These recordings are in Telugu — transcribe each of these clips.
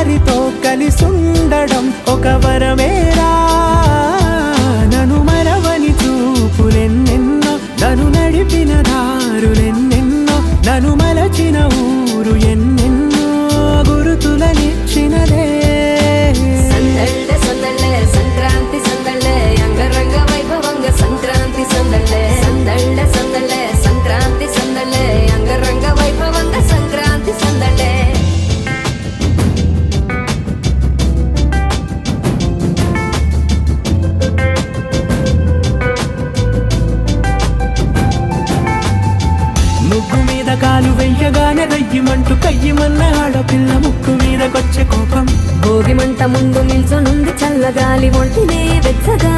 వారితో కలిసుండడం ఒక వరమేరా. నన్ను మరవని చూపులెన్నెన్నో, నన్ను నడిపిన దారులెన్నెన్నో, నన్ను మలచిన ఊరు ఎన్నెన్నో గురుతులనిచ్చినదే. సందళ్ళే సందళ్ళే సంక్రాంతి సందళ్ళే అంగరంగ వైభవంగ సంక్రాంతి సందళ్ళే. సందళ్ళే సందళ్ళే సంక్రాంతి సందళ్ళే అంగరంగ వైభవంగ సంక్రాంతి సందళ్ళే. ముగ్గు మీద కాలు వెయ్యగానే రయ్యమంటూ కయ్యమన్న ఆడపిల్ల ముక్కు మీదకొచ్చే కోపం. భోగి మంట ముందు నిల్చొనుంది చల్లగాలి ఒంటినే వెచ్చగా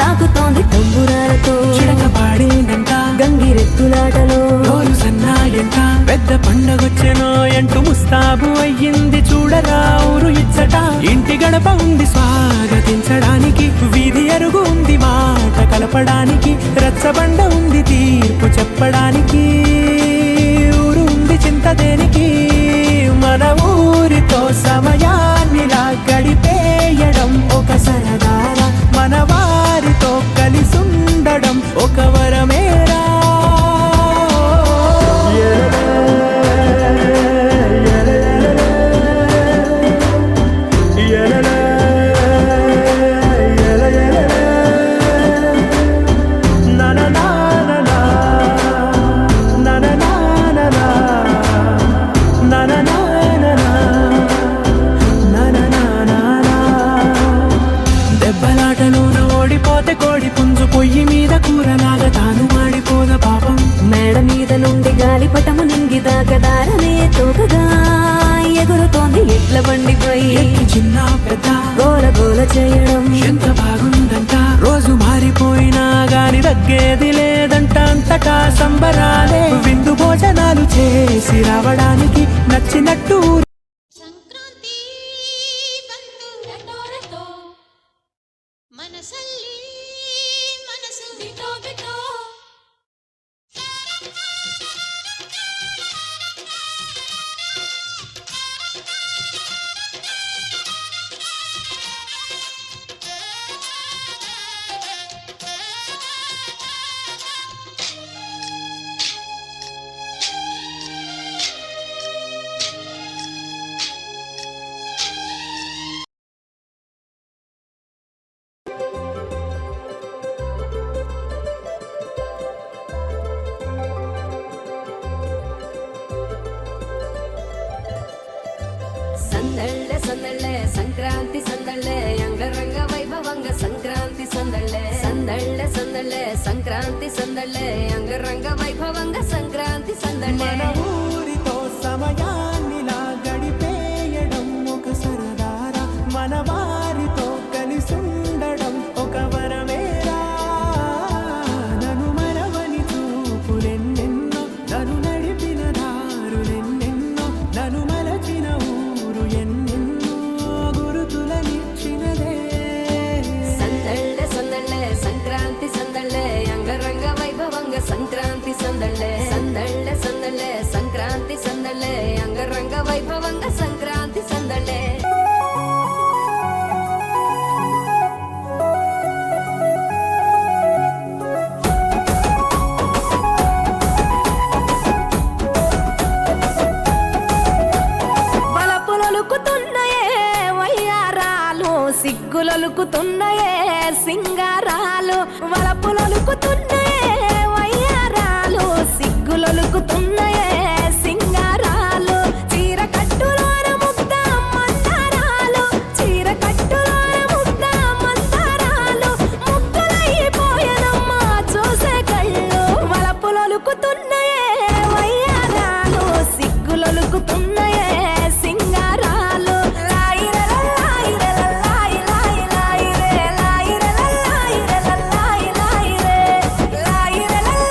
తాకుతోంది తంబురాలతో. చిడక పాడేందంట గంగిరెద్దులాటలో రోజు సన్నాయంట. పెద్ద పండగొచ్చెనో ఎంటూ ముస్తాబు అయ్యింది చూడరా ఊరు ఇచ్చట. ఇంటి గడప ఉంది స్వాగతించడానికి, వీధి అరుగు ఉంది మాట కలపడానికి, రచ్చబండ ఉంది తీర్పు చెప్పడానికి, ఊరు ఉంది చింత దేనికి. మన ఊరితో సమయాన్నిలా గడిపేయడం ఒక సరదారా, మన వారితో కలిసుండడం ఒక వరమేరా. దెబ్బలాటలోన ఓడిపోతే కోడి పుంజు పొయ్యి మీద కూరలాగా తాను మాడిపోద పాపం. మేడ మీద నుండి గాలిపటము నింగి దాకదారనే తోకగా ఎగురుతోంది ఎడ్ల బండిపై. చిన్న పెద్ద గోల గోల చేయడం ఎంత బాగుందంట. రోజు మారిపోయినా గాని తగ్గేది లేదంట. అంతటా సంబరాలే విందు భోజనాలు చేసి రావడానికి నచ్చినట్టు. ಸಂಕ್ರಾಂತಿ ಬಂತು ರಟೋ ರಟೋ ಮನಸ್ಸಲ್ಲಿ ಮನಸ್ಸು ಬಿಟೋ ಬಿಟೋ. సందళ్ళే సందళ్ళే సంక్రాంతి సందళ్ళే అంగరంగ వైభవంగ సంక్రాంతి సందళ్ళే. సందళ్ళే సందళ్ళే సంక్రాంతి సందళ్ళే అంగరంగ వైభవంగ సంక్రాంతి సందళ్ళే. మన ఊరితో సమయాన్నిలా గడిపేయడం ఒక సరదారా, మన వారితో కలిసుండడం ఒక వరమేరా. నన్ను మరవని చూపులెన్నెన్నో, నన్ను నడిపిన దారులెన్నెన్నో, నన్ను మలచిన ఊరు ఎన్నెన్నో గురుతులనిచ్చినదే. సందళ్ళే సందళ్ళే సంక్రాంతి సందళ్ళే అంగరంగ వైభవంగ సంక్రాంతి సందళ్ళే. సందళ్ళే సందళ్ళే సంక్రాంతి సందళ్ళే అంగరంగ వైభవంగ సంక్రాంతి సందళ్ళే. బలపులొలుకుతున్నాయే వయ్యారాలు, సిగ్గులొలుకుతున్నాయే సింగారాలు. వలపులొలుకుతున్నాయే వయ్యారాలు, సిగ్గులొలుకుతున్నాయే సింగారాలు. చీర కట్టులోన ముద్ద మందారాలు, చీర కట్టులోన ముద్ద మందారాలు. ముగ్గులైపోయనమ్మా చూసే కళ్ళు. వలపులొలుకుతున్నాయే వయ్యారాలు, సిగ్గులొలుకుతున్నాయే సింగారాలు. లాయిరలల్లాయిరలల్లాయి లాయి లాయిరే, లాయిరలల్లాయిరలల్లాయి లాయిరే, లాయిరలల్లాయిరలల్లాయి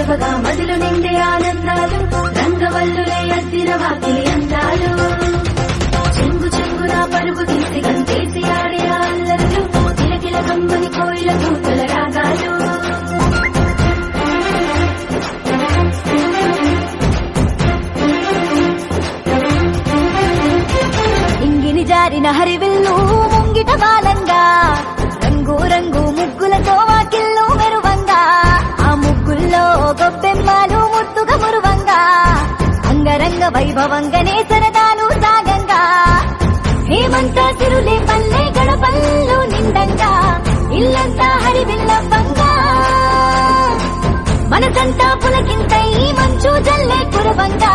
గొప్పగా మదిలు నిండే ఆనందాలు రంగవల్లులే అద్దిన వాకిలి అందాలు చెంగు చెంగున పరుగు తీసి గంతేసి ఆడే అల్లరులు కిలకిల కమ్మని కోయిల కూతుల రాగాలు ఇంగిని జారిన హరివిల్లు ముంగిట బాలంగా రంగు రంగు ముగ్గులతో వాకిళ్ళు మెరువంగా ఆ ముగ్గుల్లో గొప్పెమ్మలు ముద్దుగా మురువంగా అంగరంగ వైభవంగానే సరదాలు సాగంగా హేమంత సిరులే పల్లె గడపల్లు నిండంగా ఇల్లంతా హరివిల్లవ్వంగా మనసంతా పులకింతై మంచు జల్లే కురవంగా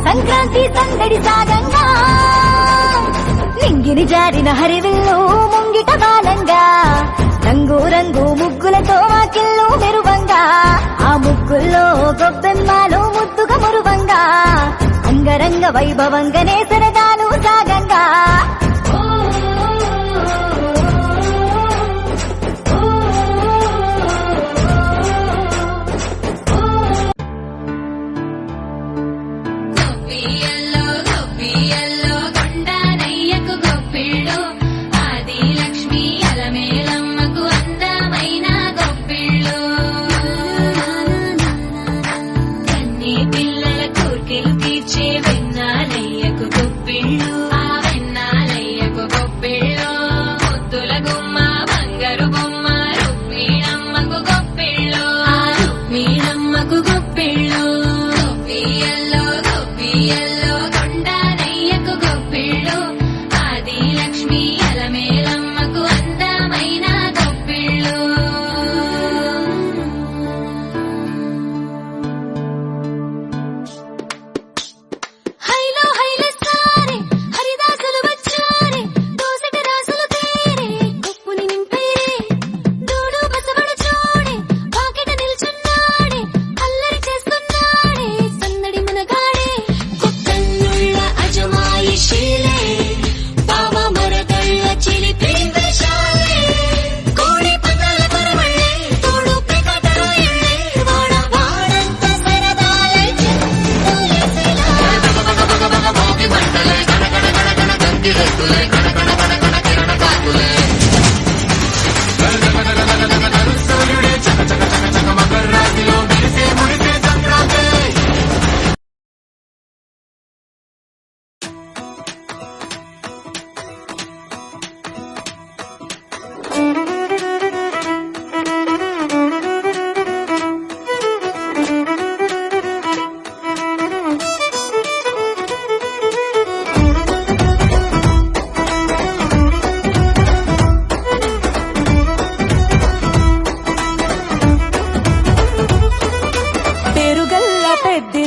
సంక్రాంతి సందడి సాగంగా నింగిని జారిన హరివిల్లు ముంగిట బాలంగా రంగు రంగు ముగ్గులతో వాకిళ్ళు మెరువంగా ఆ ముగ్గుల్లో గొప్పెమ్మలు ముద్దుగా మురువంగా అంగరంగ వైభవంగానే సరదాలు సాగంగా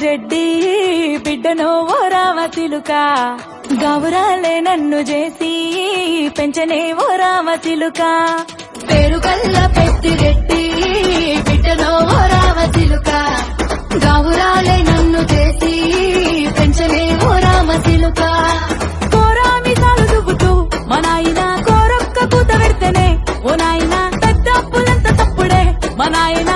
రెడ్డి బిడ్డనో ఓ రామచిలుక గౌరాలే నన్ను చేసి పెంచనే ఓ రామచిలుక పేరుగల్ల పెద్దిరెడ్డి బిడ్డనో ఓ రామచిలుక గౌరాలే నన్ను చేసి పెంచనే ఓ రామచిలుక కోరామిసాలు దువ్వుతూ మా నాయన కోరొక్క కూత పెడితేనే ఓ నాయన పెద్ద అప్పులంత తప్పుడే మా నాయన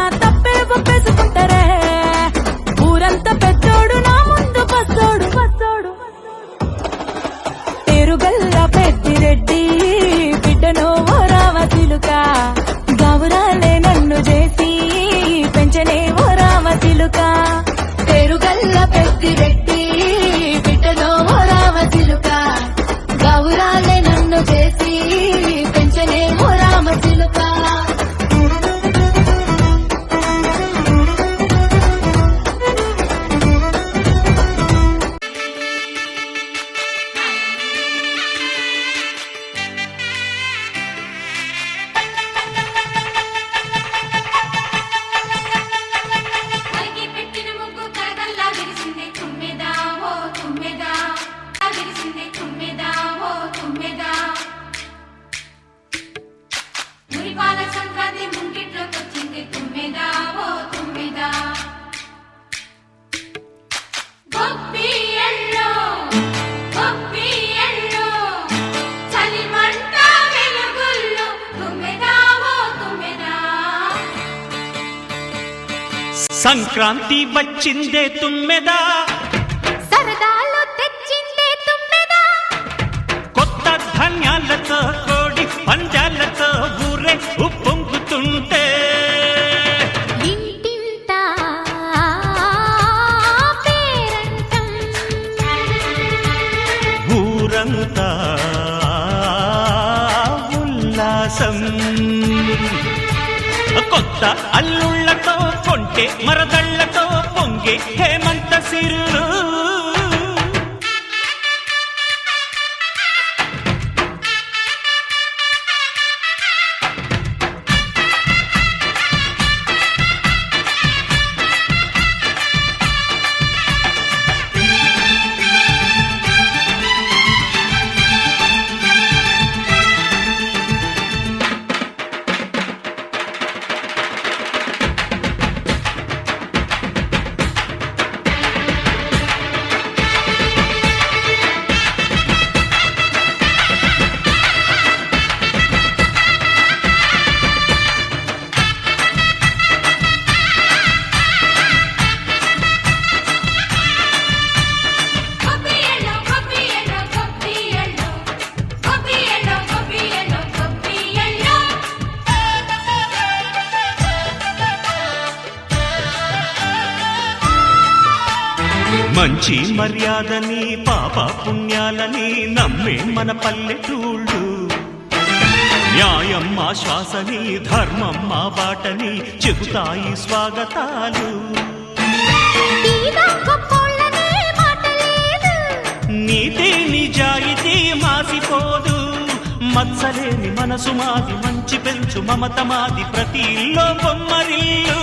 మురిపాల సంక్రాంతి ముంగిట్లోకొచ్చింది తుమ్మెదా ఓ తుమ్మెదా గొప్పియల్లో గొప్పియల్లో చలిమంట వెలుగుల్లో తుమ్మెదా ఓ తుమ్మెదా సంక్రాంతి వచ్చిందే తుమ్మెదా సరదాలు తెచ్చిందే తుమ్మెదా కొత్త ధాన్యాలతో కోడి పంజాలతో ఊరే ఉప్పొంగుతుంటే ఇంటింటా పేరంటం ఊరంతా ఉల్లాసం కొత్త అల్లుళ్ళతో కొంటే మరదళ్లతో పొంగే హేమంత సిరులు గొప్పియల్లో గొప్పియల్లో గొప్పియల్లో గొప్పియల్లో గొప్పియల్లో గొప్పియల్లో మంచి మర్యాదని పాప పుణ్యాలని నమ్మే మన పల్లెటూళ్ళు న్యాయం మా శ్వాసని ధర్మం మా బాటని చెబుతాయి స్వాగతాలు తీరా గొప్పోళ్ళనే మాట లేదు నీతి నిజాయితీ మాసిపోదు మత్సలేని మనసు మాది మంచి పెంచు మమత మాది ప్రతి ఇల్లో బొమ్మరిల్లు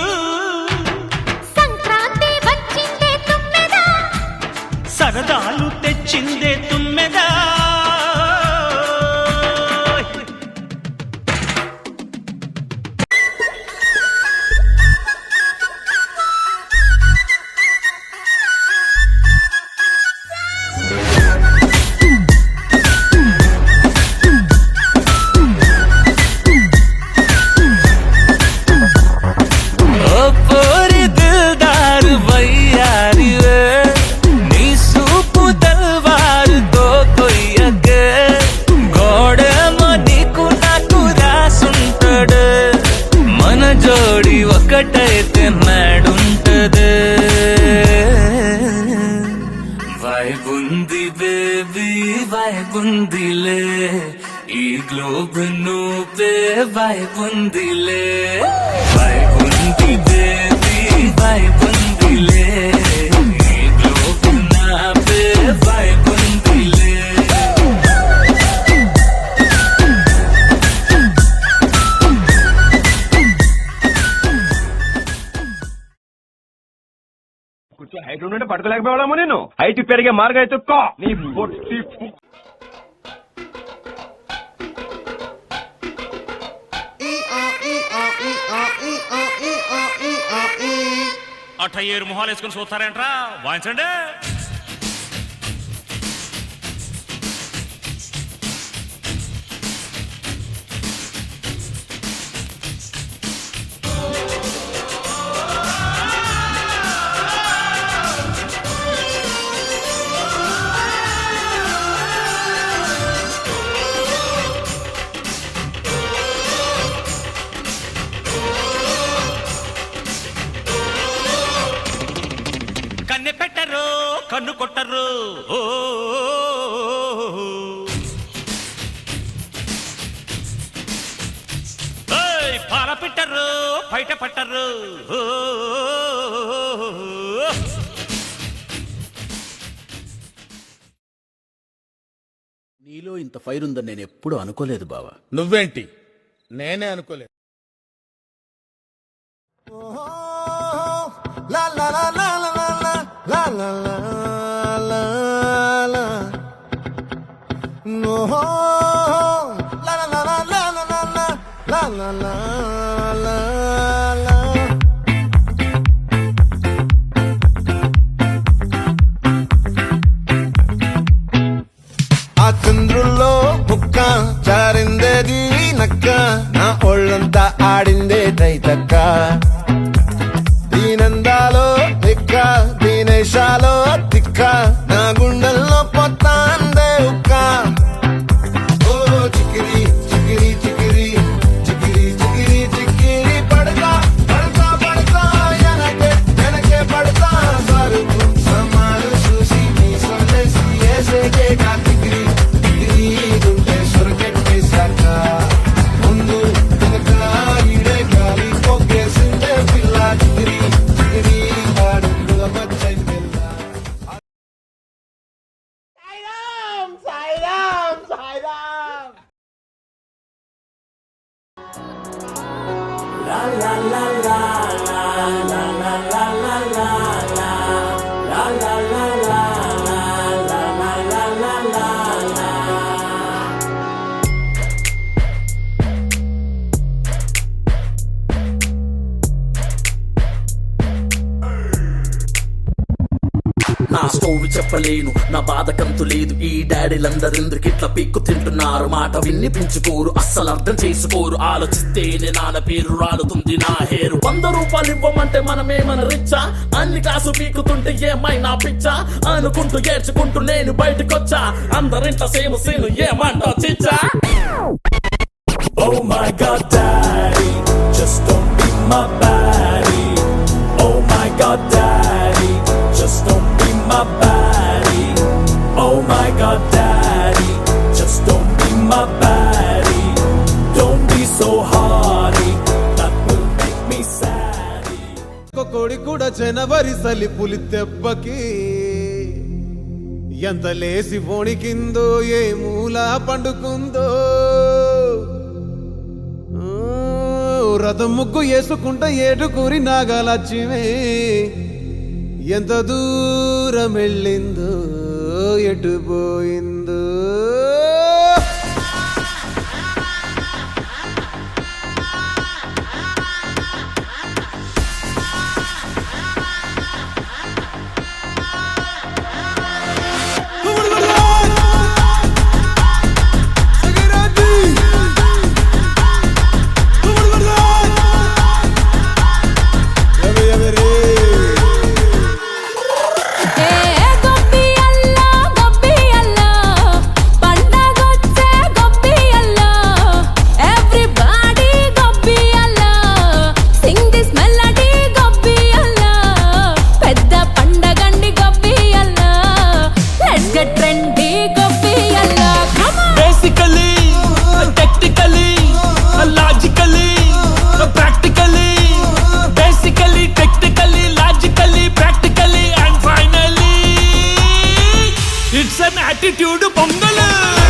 సంక్రాంతి వచ్చిందే తుమ్మెదా సరదాలు తెచ్చిందే తుమ్మెదా ओ पोरी दिलदार वैयारी वे नी सूपु तलवार तो कोई अगे గోడేమో నీకు నాకు రాసుంటాడు మన జోడి ఒకటైతే నాడుంటది వైబుంది బేబీ వైబుందిలే ఈ గ్లోబ్ నువ్వే వైబుందిలే వైబుంది బేబీ వైబుందిలే ఈ గ్లోబ్ నావే వైబుందిలే కొంచెం హైట్ ఉంటే పట్టుకోలేకపోవడము నేను హైట్ పెరిగే మార్గం అయితే నీ పొట్టి అట్ట ఏరు మొహాలు వేసుకుని చూస్తారేంట్రా వాయించండి కన్నె పెట్టరు కన్ను కొట్టరు ఓ పాల పెట్టరు బయట పట్టరు ఓ నీలో ఇంత ఫైర్ ఉందని నేను ఎప్పుడు అనుకోలేదు బావా. నువ్వేంటి నేనే అనుకోలేదు. ఆ చంద్రుల్లో ముక్క చారిందేది నక్క నా ఒళ్ళంతా ఆడిందే తైతక్క దీనందాలో ఎక్క దీనేశాలో తిక్క నా గుండెల్లో పొత్తాందే ఉక్క ఓ చికిరి చికిరి చికిరి చికిరి చికిరి చికిరి పడతా పడతా పడతా వెనకే పడతా సరుకు సమాలు చూసి నీ సొల్లేసి ఏసేకే కాకిరి గిరి గుంటే సొరకెట్టేశాక ముందు వెనక ఈడే గాలి పొగ్గేసిందే పిల్ల చికిరి చికిరి ఆడుండు మచ్చై పిల్ల నా స్టోరీ చెప్పలేను, నా బాధ కంతు లేదు. ఈ డాడీలందరెందుకు ఇట్లా పిక్కు తింటున్నారు? మాట విన్ని పెంచుకోరు, అస్సలు అర్థం చేసుకోరు. ఆలోచిస్తేనే నాన్న పేరు రాలుతుంది నా హేరు. 100 రూపాయలు ఇవ్వమంటే మనమేమన్నా రిచ్చా? అన్ని కాసు పీకుతుంటే ఏమైనా పిచ్చా? అనుకుంటూ ఏడ్చుకుంటూ నేను బయటకొచ్చా. అందరింట సేమ్ సీను ఏమంటా చిచ్చా? Oh my God, daddy, just don't be my baddie. Oh my God, daddy, just don't be my baddie. Oh my God, daddy, just don't be my baddie. Don't be so hardy, that will make me sad. కోడి కూడా జనవరి సలి పులి దెబ్బకి ఎంత లేసి వణికిందో, ఏ మూల పండుకుందో. రథం ముగ్గు వేసుకుంట ఏడుకూరి నాగలక్ష్మి ఎంత దూరం వెళ్ళిందో, ఎటు పోయిందో. It's an attitude pongal.